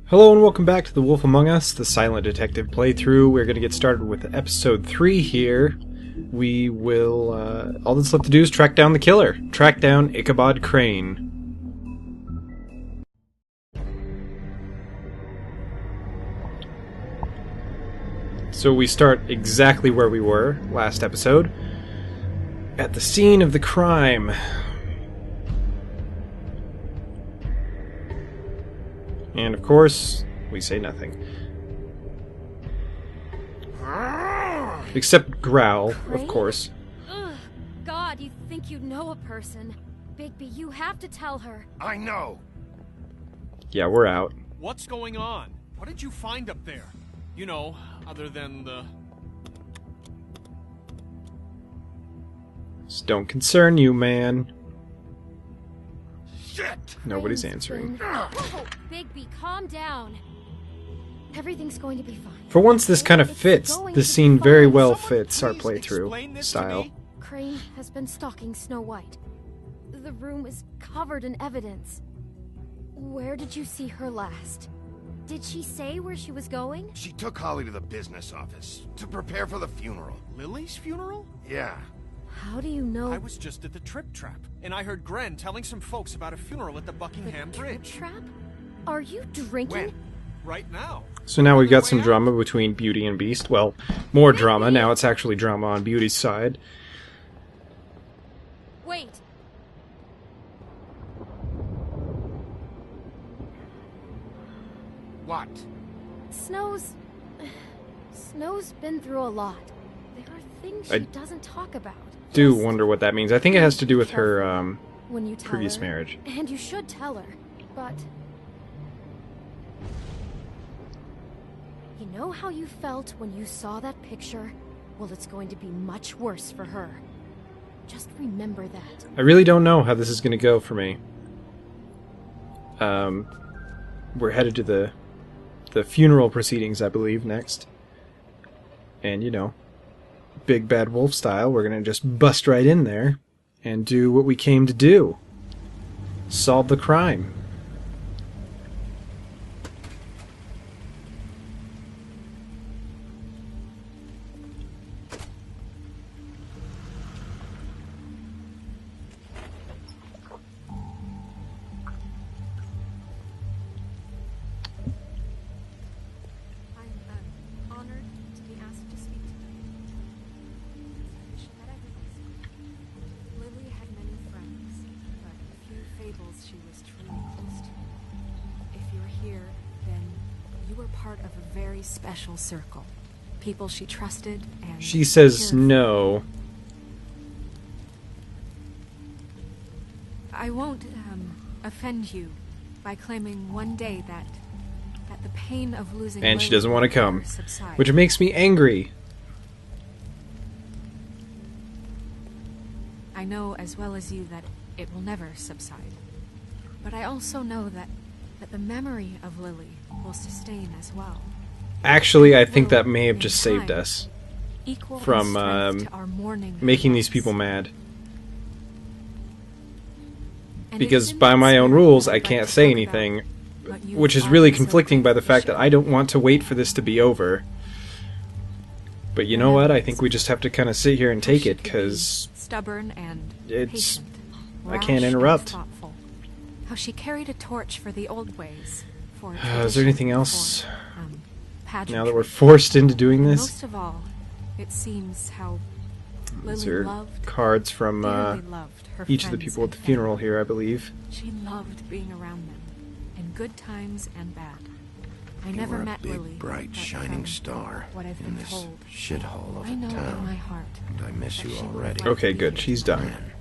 Hello and welcome back to The Wolf Among Us, the Silent Detective playthrough. We're going to get started with episode 3 here. We will, all that's left to do is track down the killer. Track down Ichabod Crane. So we start exactly where we were last episode. At the scene of the crime. And of course, we say nothing. Except growl, of course. Ugh, God, you think you know a person. Bigby, you have to tell her. I know. Yeah, we're out. What's going on? What did you find up there? You know, other than the... This don't concern you, man. Shit! Nobody's answering. Whoa, Bigby, calm down. Everything's going to be fine. For once, this kind of It's fits. going This to be scene very fine. well Someone fits our please explain playthrough this to style. me? Crane has been stalking Snow White. The room is covered in evidence. Where did you see her last? Did she say where she was going? She took Holly to the business office to prepare for the funeral. Lily's funeral? Yeah. How do you know? I was just at the Trip Trap, and I heard Gren telling some folks about a funeral at the Buckingham the Bridge. trap? Are you drinking? When? Right now. So now we've got Way some out. drama between Beauty and Beast. Well, more drama. Now it's actually drama on Beauty's side. Wait. What? Snow's been through a lot. There are things I she doesn't talk about. Do Just wonder what that means. I think it has to do with her when you tell previous her, marriage. And you should tell her, but... You know how you felt when you saw that picture? Well, it's going to be much worse for her. Just remember that. I really don't know how this is going to go for me. We're headed to the funeral proceedings, I believe, next. And, you know, big bad wolf style, we're going to just bust right in there and do what we came to do. Solve the crime. I'm honored to be asked to speak tonight. I wish that everyone. Lily had many friends, but few fables she was truly close to. If you're here, then you were part of a very special circle. People she trusted and She says cared for. no. I won't offend you by claiming one day that the pain of losing And she Lily doesn't want to will come. never subside. Which makes me angry. I know as well as you that it will never subside. But I also know that the memory of Lily will sustain as well. Actually, I think Will, that may have in just saved time, us equal in from strength to our mourning making these loss. people mad. And it Because is in by that my own spirit rules, that I I'd like can't to say talk anything, about what you which is have really always so conflicting by the faithfully fact that shared. I don't want to wait for this to be over. But you know what? I Whatever think is- we just have to kind of sit here and How take she it, could be because stubborn and it's- patient, I can't rash and interrupt. thoughtful. How she carried a torch for the old ways. For Is there tradition, anything else? for, now that we're pageantry. forced into doing And this, most of all, it seems how these Lily are loved, cards from dearly loved her each of the friends people at and the funeral family. here, I believe. She loved being around them, in good times and bad. I You never were a met big, Lily, bright, but shining from star what I've in been this told, shithole of I know a in my town. heart. And I miss that you she will already. find Okay, good. peace. She's done. Man.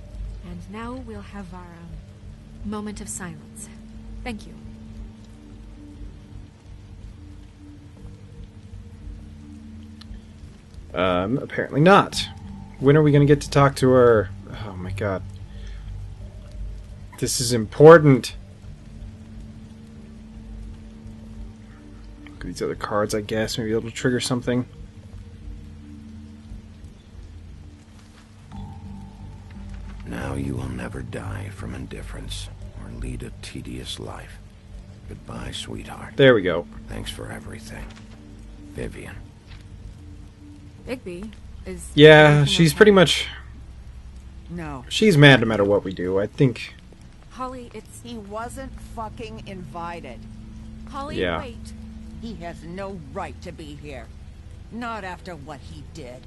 And now we'll have our moment of silence. Thank you. Apparently not. When are we going to get to talk to her? Oh my god. This is important. Look at these other cards, I guess. Maybe it'll trigger something. Now you will never die from indifference or lead a tedious life. Goodbye, sweetheart. There we go. Thanks for everything. Vivian. Bigby is. Yeah, everything she's okay? pretty much... No, She's mad no matter what we do. I think... Holly, it's. he wasn't fucking invited. Holly, Yeah. wait. He has no right to be here. Not after what he did.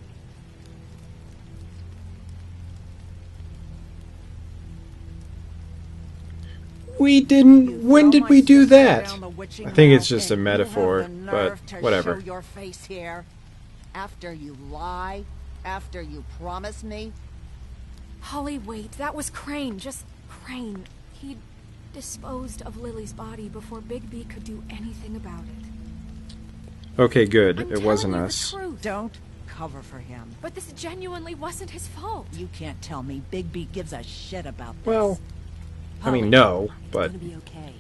We didn't... You When throw did my we do sister that? down the witching I think it's well, just a and you metaphor, have the but nerve to whatever. Show your face here. After you lie, after you promise me. Holly, wait. That was Crane. Just Crane. He disposed of Lily's body before Bigby could do anything about it. Okay, good. I'm It wasn't telling you us. the truth. Don't cover for him. But this genuinely wasn't his fault. You can't tell me Bigby gives a shit about this. Well, I mean, Holly, no, but... It's gonna be okay.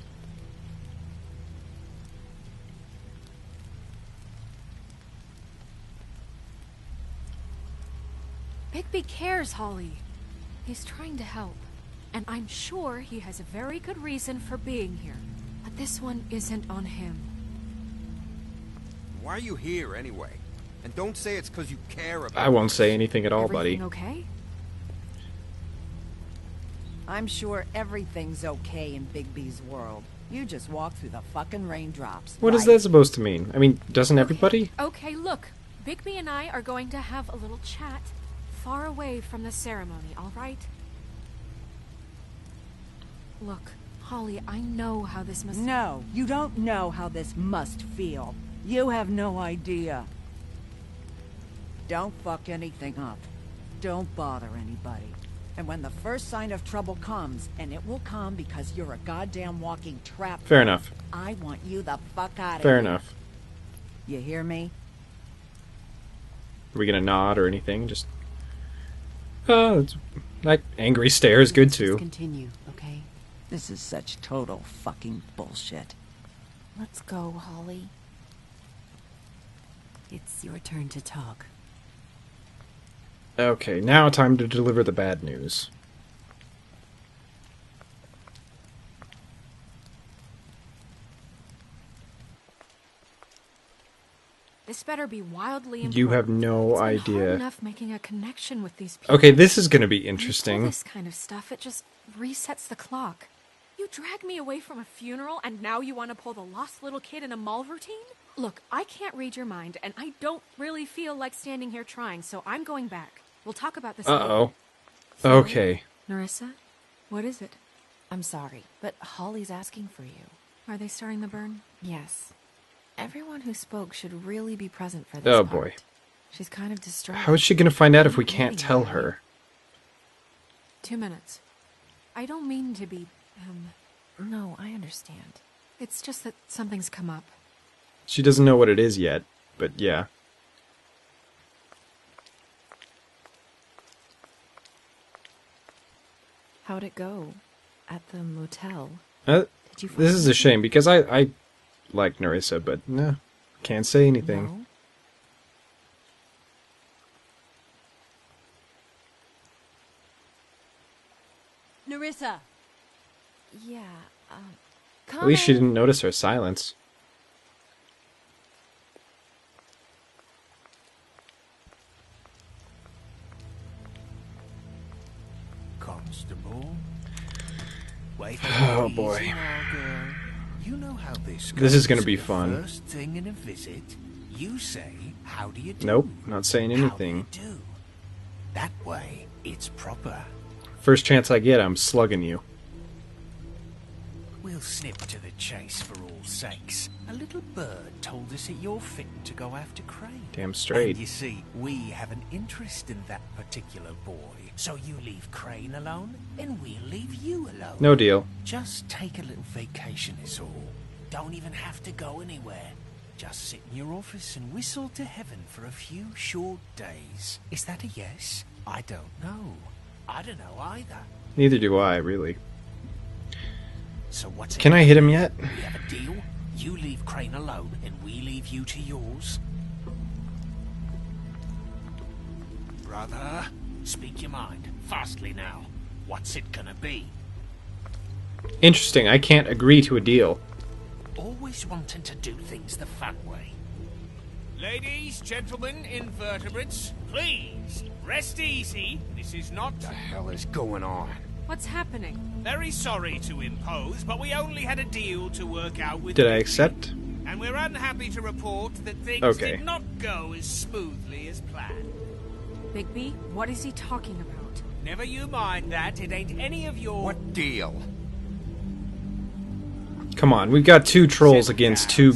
Bigby cares, Holly. He's trying to help. And I'm sure he has a very good reason for being here. But this one isn't on him. Why are you here anyway? And don't say it's because you care about I won't this. say anything at all, buddy. Everything okay? I'm sure everything's okay in Bigby's world. You just walk through the fucking raindrops. What is right? that supposed to mean? I mean, doesn't everybody? Okay, look. Bigby and I are going to have a little chat far away from the ceremony, all right? Look, Holly, I know how this must... No, you don't know how this must feel. You have no idea. Don't fuck anything up. Don't bother anybody. And when the first sign of trouble comes, and it will come because you're a goddamn walking trap... Fair enough. I want you the fuck out of Fair here. enough. You hear me? Are we gonna nod or anything? Just... it's... Like, angry stare is good too. Continue, okay? This is such total fucking bullshit. Let's go, Holly. It's your turn to talk. Okay, now time to deliver the bad news. This better be wildly important. You have no It's been idea. hard enough making a connection with these people. Okay, this is gonna be When you pull interesting. this kind of stuff, it just resets the clock. You drag me away from a funeral, and now you want to pull the lost little kid in a mall routine? Look, I can't read your mind, and I don't really feel like standing here trying, so I'm going back. We'll talk about this later. Uh-oh. Sorry? Okay. Narissa? What is it? I'm sorry, but Holly's asking for you. Are they starting the burn? Yes. Everyone who spoke should really be present for this Oh, part. boy. She's kind of distraught. How is she gonna find out if we can't tell her? 2 minutes. I don't mean to be, No, I understand. it's just that something's come up. She doesn't know what it is yet, but yeah. How'd it go? At the motel? Did you this is find a shame, because I like Narissa, but no. Can't say anything. No? Narissa! Yeah, At least she didn't notice her silence. Constable? Wait Oh, boy. easy now, girl. You know how this This is goes. gonna be The fun. First thing in a visit, you say, how do you do? Nope, not saying anything. How do you do? That way, it's proper. First chance I get, I'm slugging you. We'll snip to the chase for all sakes. A little bird told us that you're fitting to go after Crane. Damn straight. And you see, we have an interest in that particular boy. So you leave Crane alone, and we'll leave you alone. No deal. Just take a little vacation is all. Don't even have to go anywhere. Just sit in your office and whistle to heaven for a few short days. Is that a yes? I don't know. I don't know either. Neither do I, really. So what's it? Can I hit him yet? We have a deal? You leave Crane alone, and we leave you to yours? Brother, speak your mind. Fastly now. What's it gonna be? Interesting, I can't agree to a deal. always wanting to do things the fun way. Ladies, gentlemen, invertebrates, please, rest easy. This is not... What the hell is going on? What's happening? Very sorry to impose, but we only had a deal to work out with... Did I accept? And we're unhappy to report that things Okay. did not go as smoothly as planned. Bigby, what is he talking about? Never you mind that, it ain't any of your... What deal? Come on, we've got 2 trolls against 2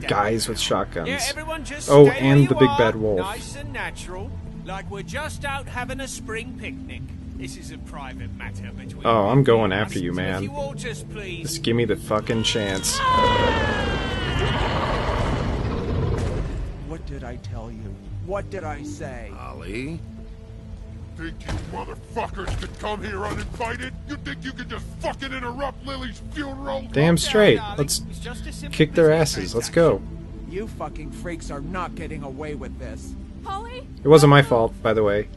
guys with shotguns. Yeah, everyone just Oh, stay and where the you big are, bad wolf. Nice and natural, like we're just out having a spring picnic. This is a private matter between... Oh, I'm going us. after you, So man. If you all just please... Just give me the fucking chance. What did I tell you? What did I say? Ollie? Think you motherfuckers could come here uninvited? You think you can just fucking interrupt Lily's funeral? Damn straight. darling. Let's It's just a simple kick their business asses. Let's go. You fucking freaks are not getting away with this. Polly? It wasn't my fault, by the way.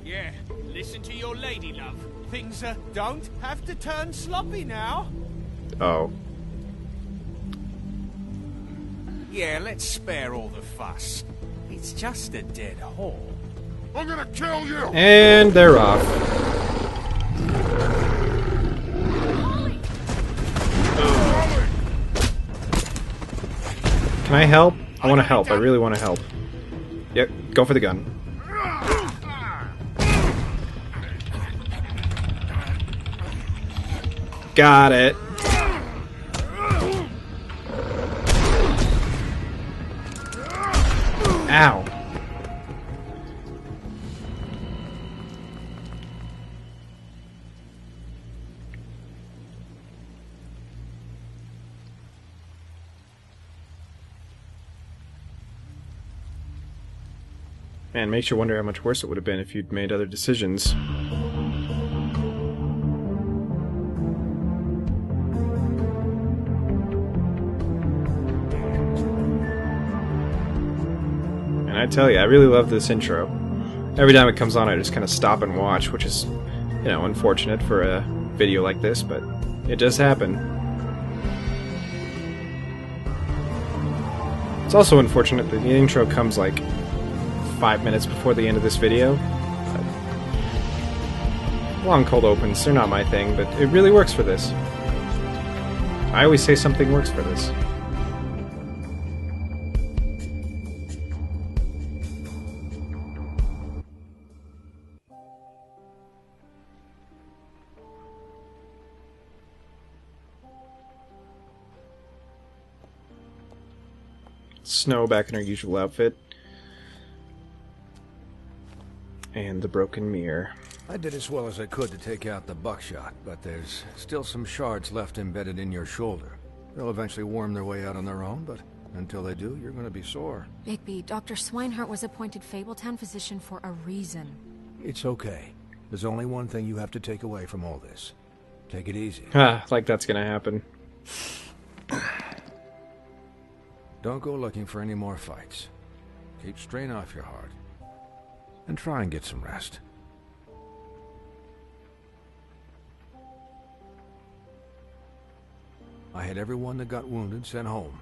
Yeah, listen to your lady love. Things don't have to turn sloppy now. Oh. Yeah, let's spare all the fuss. It's just a dead hole. I'm gonna kill you! And they're off. Can I help? I want to help. I really want to help. Yep, go for the gun. Got it. Ow. Man, makes you wonder how much worse it would have been if you'd made other decisions. And I tell you, I really love this intro. Every time it comes on, I just kind of stop and watch, which is, you know, unfortunate for a video like this, but it does happen. It's also unfortunate that the intro comes like 5 minutes before the end of this video. Long cold opens, they're not my thing, but it really works for this. I always say something works for this. Snow back in her usual outfit. And the broken mirror. I did as well as I could to take out the buckshot, but there's still some shards left embedded in your shoulder. They'll eventually worm their way out on their own, but until they do, you're going to be sore. Bigby, Dr. Swinehart was appointed Fabletown physician for a reason. It's okay. There's only one thing you have to take away from all this. Take it easy. Ah, like that's gonna happen. Don't go looking for any more fights. Keep strain off your heart. And try and get some rest. I had everyone that got wounded sent home.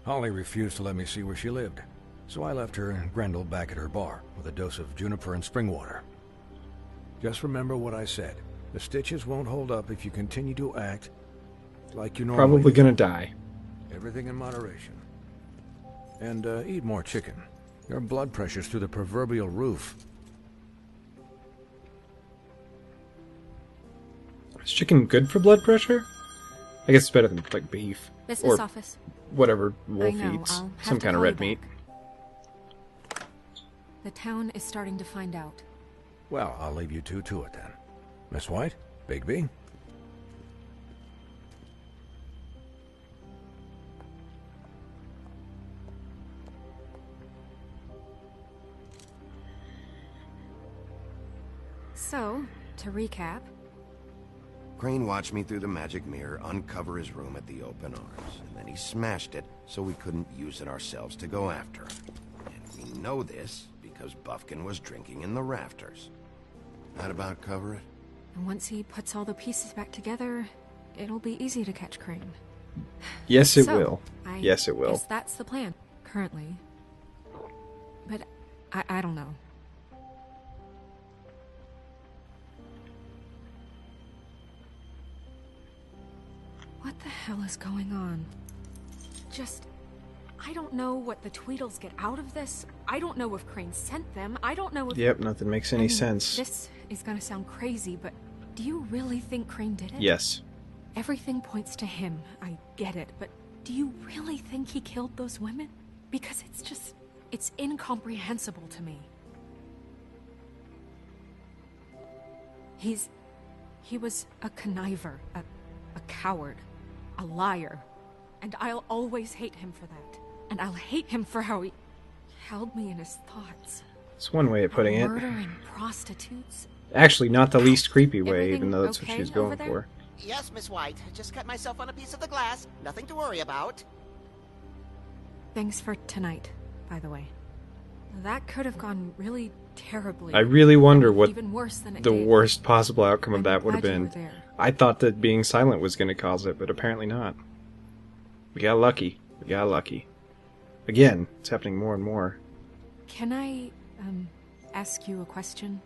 Holly refused to let me see where she lived, so I left her and Grendel back at her bar with a dose of juniper and spring water. Just remember what I said. The stitches won't hold up if you continue to act like you normally Probably do. gonna die. Everything in moderation. And eat more chicken. Your blood pressure's through the proverbial roof. Is chicken good for blood pressure? I guess it's better than, like, beef. Business or office. whatever wolf I know, eats. I'll have Some to kind of call you red meat. back. The town is starting to find out. Well, I'll leave you two to it then. Miss White? Bigby? So, to recap, Crane watched me through the magic mirror uncover his room at the open arms, and then he smashed it so we couldn't use it ourselves to go after him. And we know this because Buffkin was drinking in the rafters. That about cover it? and once he puts all the pieces back together, it'll be easy to catch Crane. Yes, it So, will. Yes, it will. Guess that's the plan, currently. But I don't know. What the hell is going on? I don't know what the Tweedles get out of this. I don't know if Crane sent them. I don't know if... Yep, nothing makes any sense. This is gonna sound crazy, but do you really think Crane did it? Yes. Everything points to him. I get it, but do you really think he killed those women? Because it's incomprehensible to me. He was a conniver, a coward, a liar. And I'll always hate him for that. And I'll hate him for how he held me in his thoughts. It's one way of putting it. Murdering prostitutes. Actually, not the least creepy way, Everything even though that's okay what she's over going there? for. Yes, Miss White. Just cut myself on a piece of the glass. Nothing to worry about. Thanks for tonight, by the way. That could have gone really terribly. I really wonder what even worse than it the did. worst possible outcome of I'm that would have glad you been. were there. I thought that being silent was going to cause it, but apparently not. We got lucky. We got lucky. Again, it's happening more and more. Can I, ask you a question?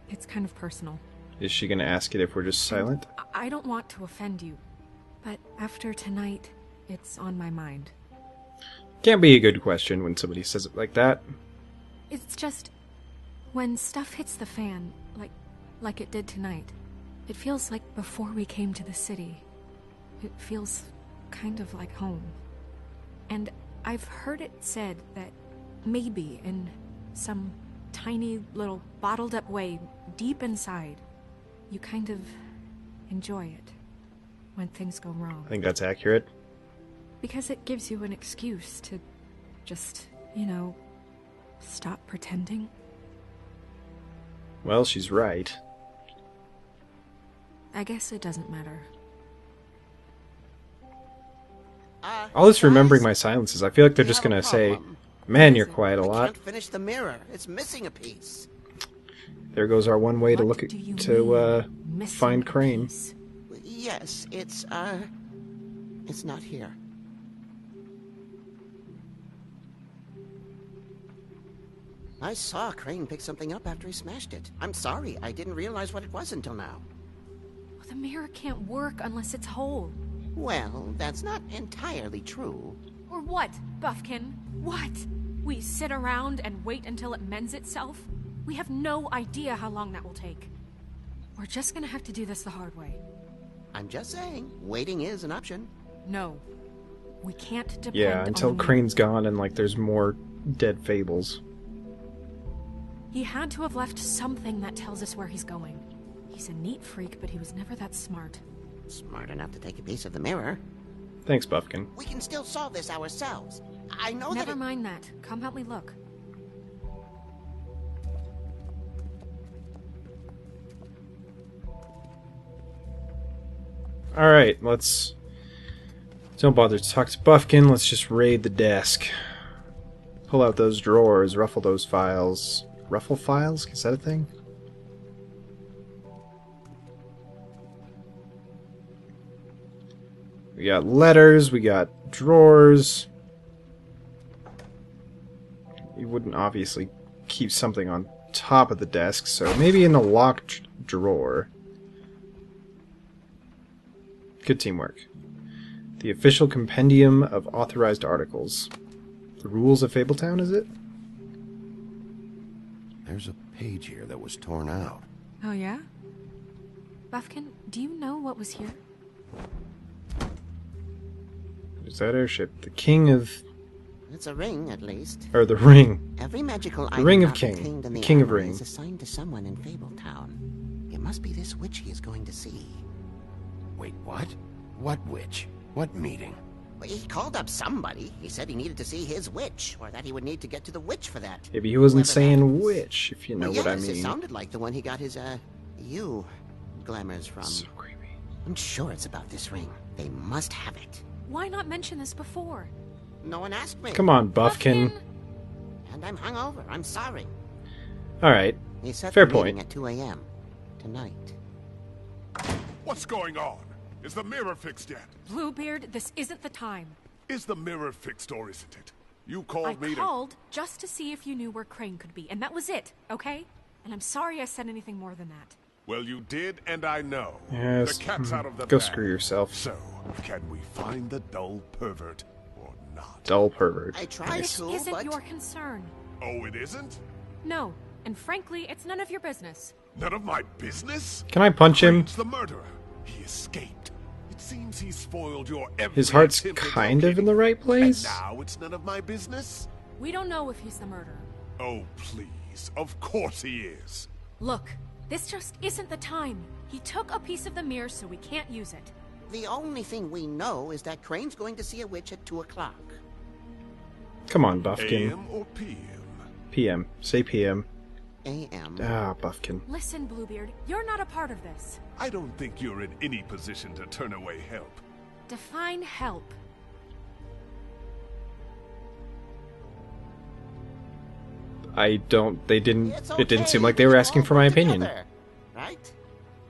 It's kind of personal. Is she going to ask it if we're just silent? I don't want to offend you, but after tonight, it's on my mind. Can't be a good question when somebody says it like that. It's just, when stuff hits the fan, like it did tonight, it feels like before we came to the city. It feels kind of like home. And I've heard it said that maybe in some tiny little bottled up way deep inside, you kind of enjoy it when things go wrong. I think that's accurate. Because it gives you an excuse to just, stop pretending. Well, she's right. I guess it doesn't matter. All this remembering my silences, I feel like they're just going to say, man, you're quiet a lot. Can't finish the mirror. It's missing a piece. There goes our one way to look at, find Crane. Yes, it's not here. I saw Crane pick something up after he smashed it. I'm sorry, I didn't realize what it was until now. Well, the mirror can't work unless it's whole. Well, that's not entirely true. Or what, Buffkin? What? We sit around and wait until it mends itself? We have no idea how long that will take. We're just gonna have to do this the hard way. I'm just saying, waiting is an option. No. We can't depend Yeah, until on the Crane's gone and, there's more dead fables. He had to have left something that tells us where he's going. He's a neat freak, but he was never that smart. Smart enough to take a piece of the mirror. Thanks, Buffkin. We can still solve this ourselves. I know Never mind that. Come help me look. Alright, don't bother to talk to Buffkin, let's just raid the desk. Pull out those drawers, ruffle those files. Ruffle files? Is that a thing? We got letters, we got drawers. You wouldn't obviously keep something on top of the desk, so maybe in the locked drawer. Good teamwork. The official compendium of authorized articles. The rules of Fabletown, is it? There's a page here that was torn out. Oh, yeah? Buffkin, do you know what was here? Is that airship? The King of... It's a ring, at least. Or the Ring. Every magical The item Ring of not King. contained in The the King of armor Ring. is assigned to someone in Fabletown. It must be this witch he is going to see. Wait, what? What witch? What meeting? Well, he called up somebody. He said he needed to see his witch, or that he would need to get to the witch for that. Maybe he wasn't Whoever saying which, if you know Well, what I yes, mean. It sounded like the one he got his, glamours from. So creepy. I'm sure it's about this ring. They must have it. Why not mention this before? No one asked me. Come on, Buffkin. And I'm hungover. I'm sorry. Alright. He set Fair the meeting point. at 2 a.m. tonight. What's going on? Is the mirror fixed yet? Bluebeard, this isn't the time. Is the mirror fixed or isn't it? You called I me called just to see if you knew where Crane could be, and that was it, okay? And I'm sorry I said anything more than that. Well, you did, and I know. Yes. The cat's out of the Go bag. screw yourself. So, can we find the dull pervert or not? Dull pervert. I tried This to, isn't but... your concern. Oh, it isn't? No, and frankly, it's none of your business. None of my business? Can I punch him? Crane's the murderer. He escaped. It seems he spoiled your every His heart's attempt at kind of locating in the right And place. now it's none of my business? We don't know if he's the murderer. Oh, please. Of course he is. Look, this just isn't the time. He took a piece of the mirror, so we can't use it. The only thing we know is that Crane's going to see a witch at 2 o'clock. Come on, Buffkin. AM or PM? PM. Say PM. AM. Ah, Buffkin. Listen, Bluebeard, you're not a part of this. I don't think you're in any position to turn away help. Define help. I don't. They didn't. It's It didn't okay, seem like they we were can asking all for my work opinion. together, right?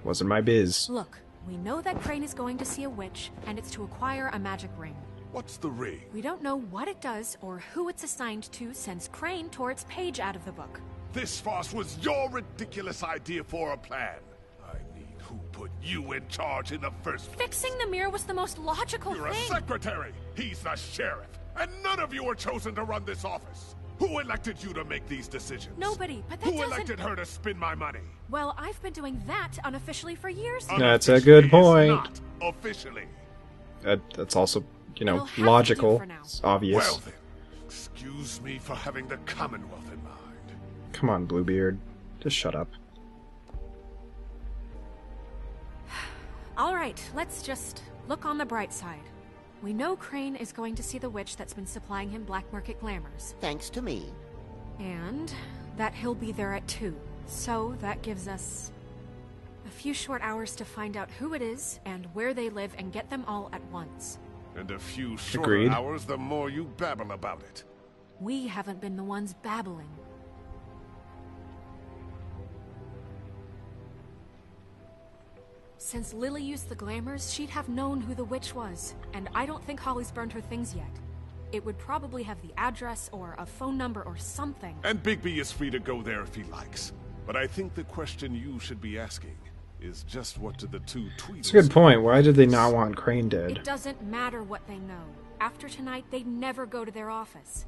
Wasn't my biz. Look, we know that Crane is going to see a witch, and it's to acquire a magic ring. What's the ring? We don't know what it does or who it's assigned to since Crane tore its page out of the book. This farce was your ridiculous idea for a plan. I need who put you in charge in the first place. Fixing the mirror was the most logical You're a thing. secretary. He's the sheriff. And none of you were chosen to run this office. Who elected you to make these decisions? Nobody, but that Who doesn't... elected her to spend my money? Well, I've been doing that unofficially for years now. That's a good Unofficially is point. Not officially. That's also, you know, It'll have to do logical. for now. It's obvious. Well then, excuse me for having the Commonwealth in mind. Come on, Bluebeard. Just shut up. All right, let's just look on the bright side. We know Crane is going to see the witch that's been supplying him black market glamours. Thanks to me. And that he'll be there at 2. So that gives us a few short hours to find out who it is and where they live and get them all at once. And a few shorter Agreed. hours, the more you babble about it. We haven't been the ones babbling. Since Lily used the glamours, she'd have known who the witch was, and I don't think Holly's burned her things yet. It would probably have the address or a phone number or something. And Bigby is free to go there if he likes. But I think the question you should be asking is just what do the two Tweedles... That's a good point. Why did they not want Crane dead? It doesn't matter what they know. After tonight, they'd never go to their office.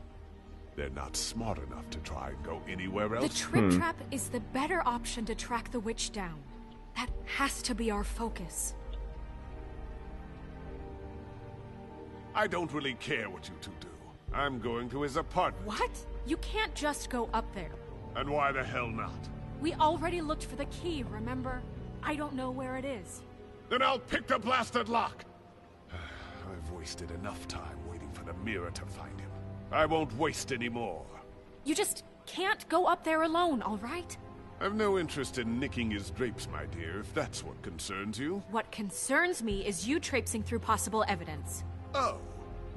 They're not smart enough to try and go anywhere The else. Trip Trap is the better option to track the witch down. That has to be our focus. I don't really care what you two do. I'm going to his apartment. What? You can't just go up there. And why the hell not? We already looked for the key, remember? I don't know where it is. Then I'll pick the blasted lock! I've wasted enough time waiting for the mirror to find him. I won't waste any more. You just can't go up there alone, all right? I've no interest in nicking his drapes, my dear, if that's what concerns you. What concerns me is you traipsing through possible evidence. Oh,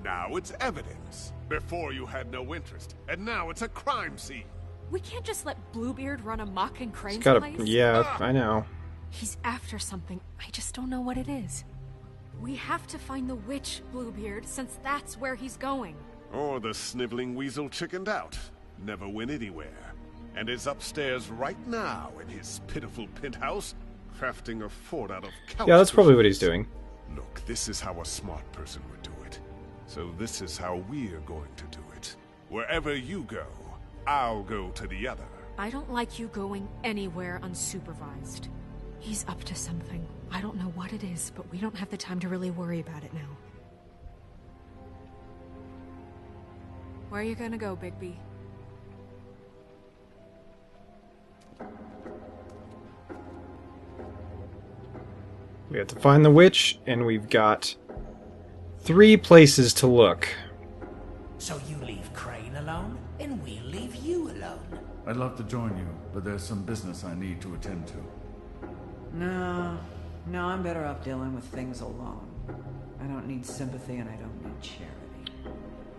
now it's evidence. Before you had no interest, and now it's a crime scene. We can't just let Bluebeard run amok in Crane's It's gotta. place. Yeah, I know. He's after something. I just don't know what it is. We have to find the witch, Bluebeard, since that's where he's going. Or the sniveling weasel chickened out. Never went anywhere. And is upstairs right now in his pitiful penthouse, crafting a fort out of couch Yeah, that's probably what he's cushions. doing. Look, this is how a smart person would do it. So this is how we're going to do it. Wherever you go, I'll go to the other. I don't like you going anywhere unsupervised. He's up to something. I don't know what it is, but we don't have the time to really worry about it now. Where are you gonna go, Bigby? We have to find the witch, and we've got 3 places to look. So you leave Crane alone, and we'll leave you alone. I'd love to join you, but there's some business I need to attend to. No, I'm better off dealing with things alone. I don't need sympathy and I don't need charity.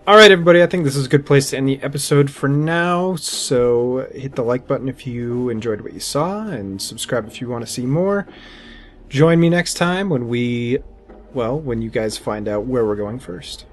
Alright, everybody, I think this is a good place to end the episode for now. So hit the like button if you enjoyed what you saw, and subscribe if you want to see more. Join me next time when we Well, when you guys find out where we're going first.